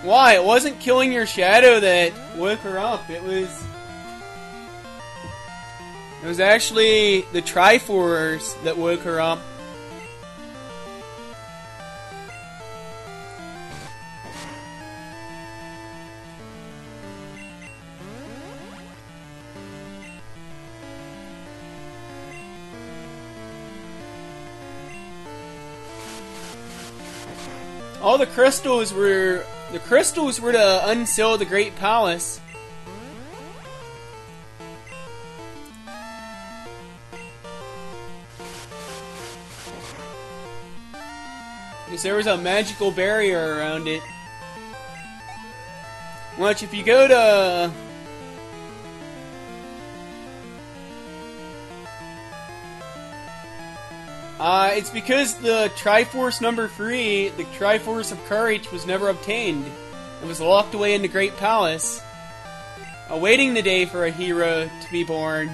Why? It wasn't killing your shadow that woke her up. It was actually the Triforce that woke her up. All the crystals were to unseal the Great Palace. Because there was a magical barrier around it. Which, if you go to... it's because the Triforce number 3, the Triforce of Courage, was never obtained. It was locked away in the Great Palace, awaiting the day for a hero to be born.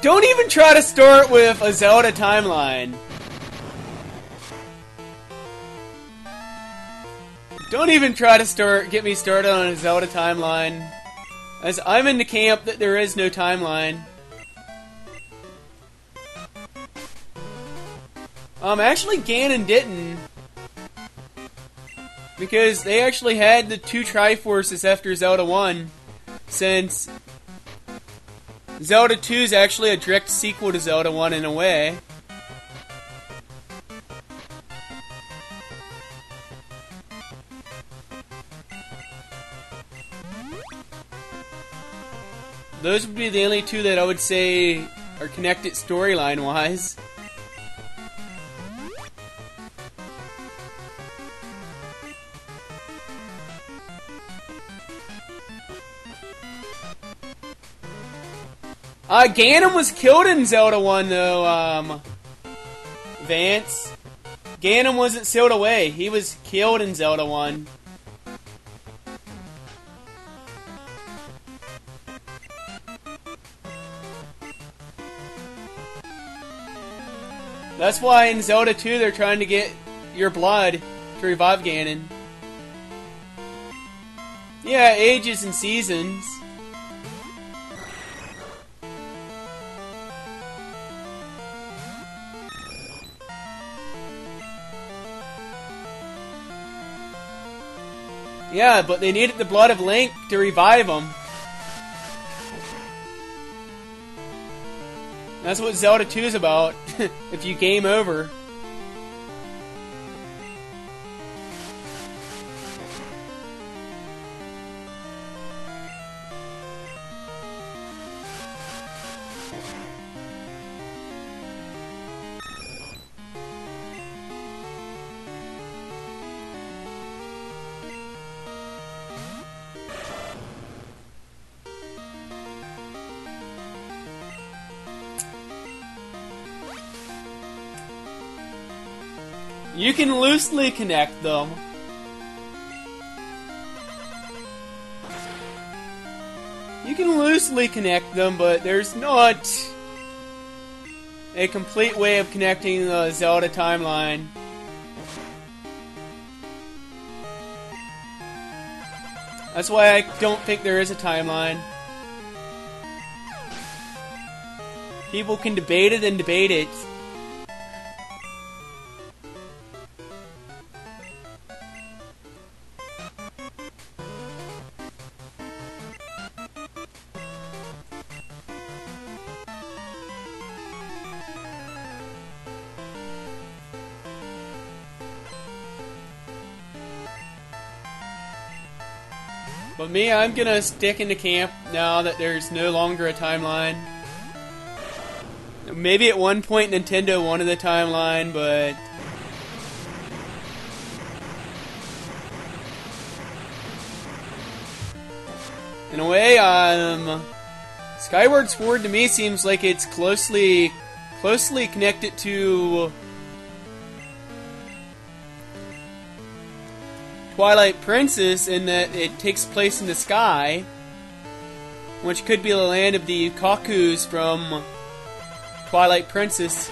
Don't even try to start with a Zelda timeline. Don't even try to get me started on a Zelda timeline, as I'm in the camp that there is no timeline. Actually Ganon didn't, because they actually had the 2 Triforces after Zelda 1, since Zelda 2 is actually a direct sequel to Zelda 1 in a way. Those would be the only 2 that I would say are connected storyline-wise. Ganon was killed in Zelda 1, though, Vance. Ganon wasn't sealed away. He was killed in Zelda 1. That's why in Zelda 2 they're trying to get your blood to revive Ganon. Yeah, ages and seasons. Yeah, but they needed the blood of Link to revive him. That's what Zelda 2 is about, if you game over. You can loosely connect them. You can loosely connect them, but there's not a complete way of connecting the Zelda timeline. That's why I don't think there is a timeline. People can debate it and debate it. But me, I'm gonna stick in the camp now that there's no longer a timeline. Maybe at one point Nintendo wanted the timeline, but... in a way, Skyward Sword to me seems like it's closely connected to Twilight Princess in that it takes place in the sky, which could be the land of the Kakus from Twilight Princess.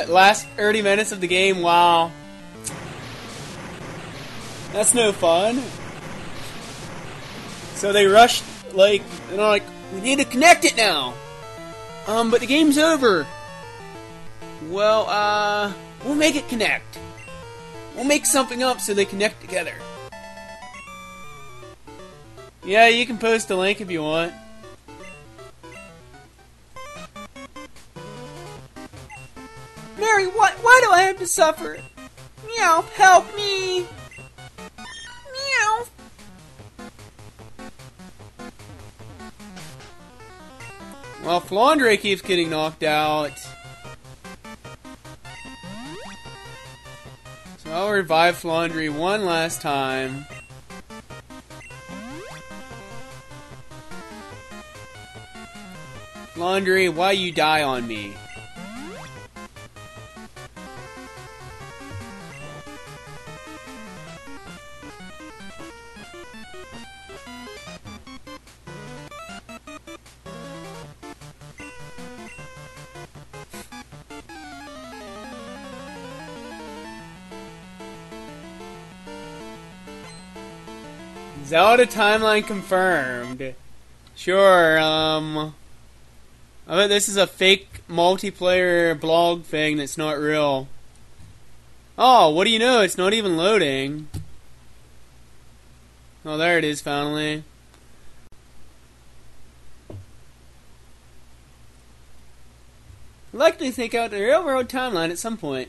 Last 30 minutes of the game, wow. That's no fun. So they rushed, like, and they're like, we need to connect it now. But the game's over. Well, we'll make it connect. We'll make something up so they connect together. Yeah, you can post a link if you want. Mary, why do I have to suffer? Meow, help me! Meow! Well, Flandre keeps getting knocked out. So I'll revive Flandre one last time. Flandre, why you die on me? Zelda timeline confirmed. Sure, I bet this is a fake multiplayer blog thing that's not real. Oh, what do you know? It's not even loading. Oh, there it is, finally. I'd like to take out the railroad timeline at some point.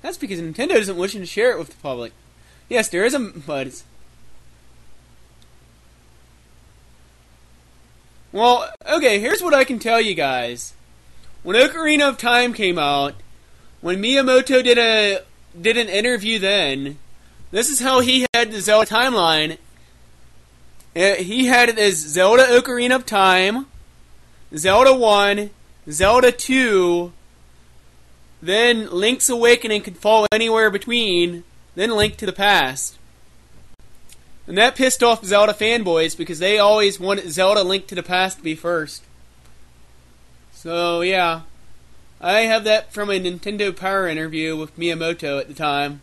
That's because Nintendo isn't wishing to share it with the public. Yes, there is a... but it's... Well, okay, here's what I can tell you guys. When Ocarina of Time came out, when Miyamoto did an interview then, this is how he had the Zelda timeline. He had it as Zelda Ocarina of Time, Zelda 1, Zelda 2, then Link's Awakening could fall anywhere between, then Link to the Past. And that pissed off Zelda fanboys because they always wanted Zelda Link to the Past to be first. So, yeah. I have that from a Nintendo Power interview with Miyamoto at the time.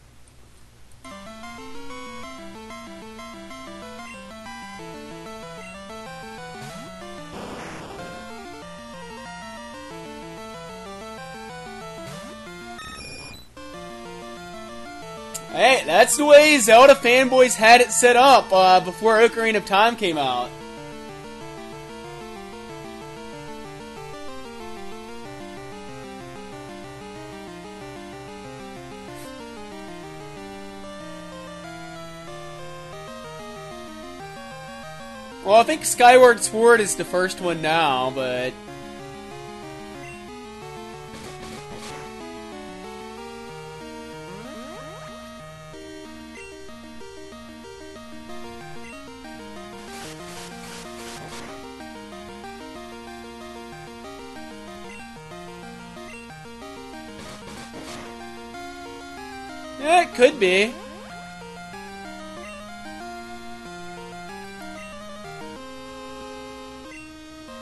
Hey, that's the way Zelda fanboys had it set up before Ocarina of Time came out. Well, I think Skyward Sword is the first one now, but... yeah, it could be.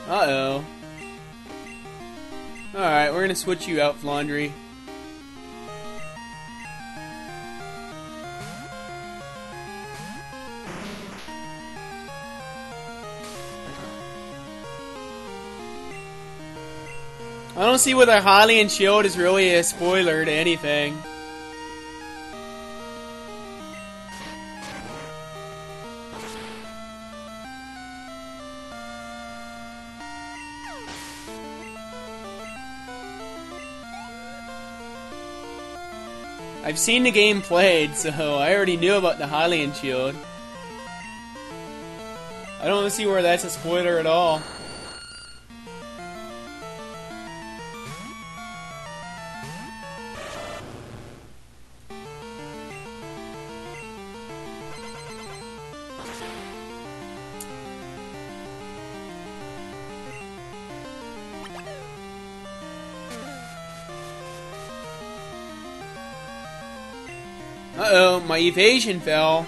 Uh-oh. Alright, we're gonna switch you out, Flandre. I don't see whether Hylian Shield is really a spoiler to anything. I've seen the game played, so I already knew about the Hylian shield. I don't see where that's a spoiler at all. Uh-oh, my evasion fell.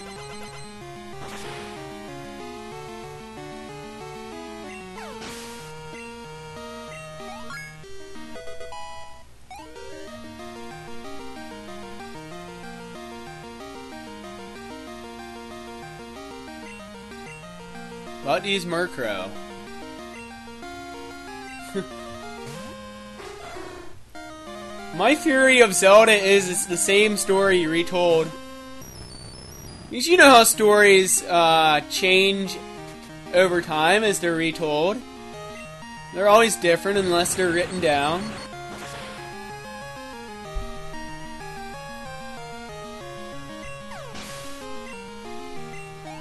About to use Murkrow. My theory of Zelda is it's the same story retold. Because you know how stories change over time as they're retold. They're always different unless they're written down.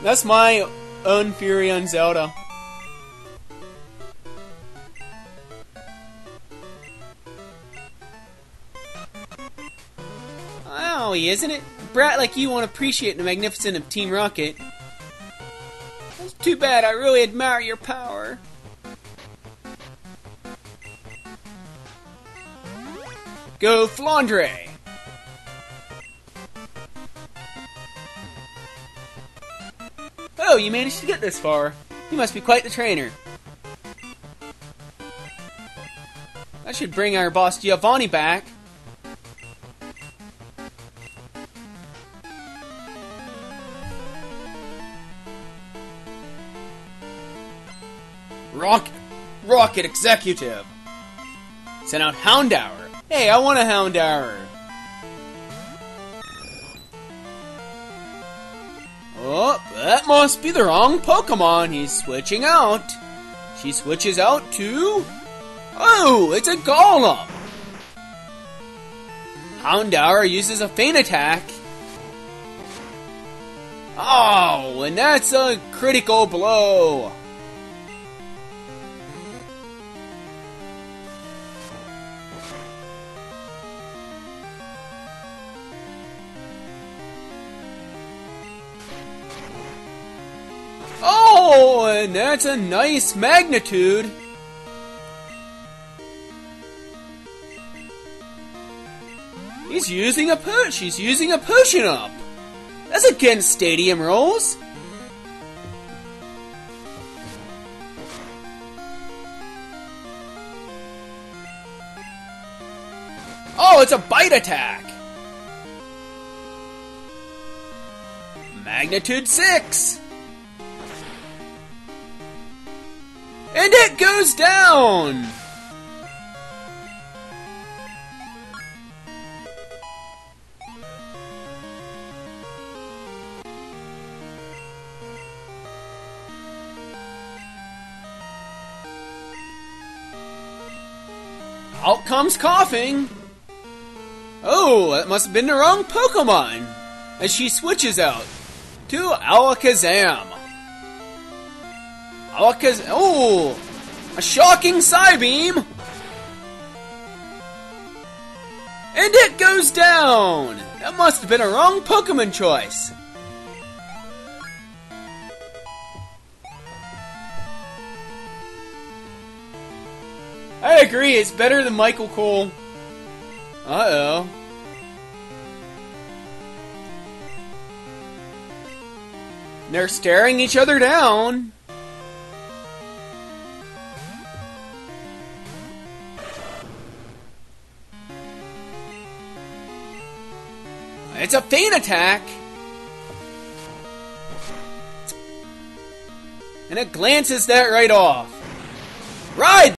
That's my own theory on Zelda. Oh, isn't it? A brat like you won't appreciate the magnificence of Team Rocket. That's too bad, I really admire your power. Go Flandre! Oh, you managed to get this far. You must be quite the trainer. That should bring our boss Giovanni back. Rocket Executive! Send out Houndour! Hey, I want a Houndour! Oh, that must be the wrong Pokemon. He's switching out. She switches out to... Oh, it's a Golem! Houndour uses a feint attack. Oh, and that's a critical blow. Oh, and that's a nice magnitude. She's using a potion up. That's against stadium rules. Oh, it's a bite attack. Magnitude 6. And it goes down! Out comes Coughing! Oh, that must have been the wrong Pokemon! As she switches out to Alakazam. Oh! A shocking Psybeam! And it goes down! That must have been a wrong Pokemon choice. I agree, it's better than Michael Cole. Uh-oh. They're staring each other down. It's a feint attack! And it glances that right off. Ride!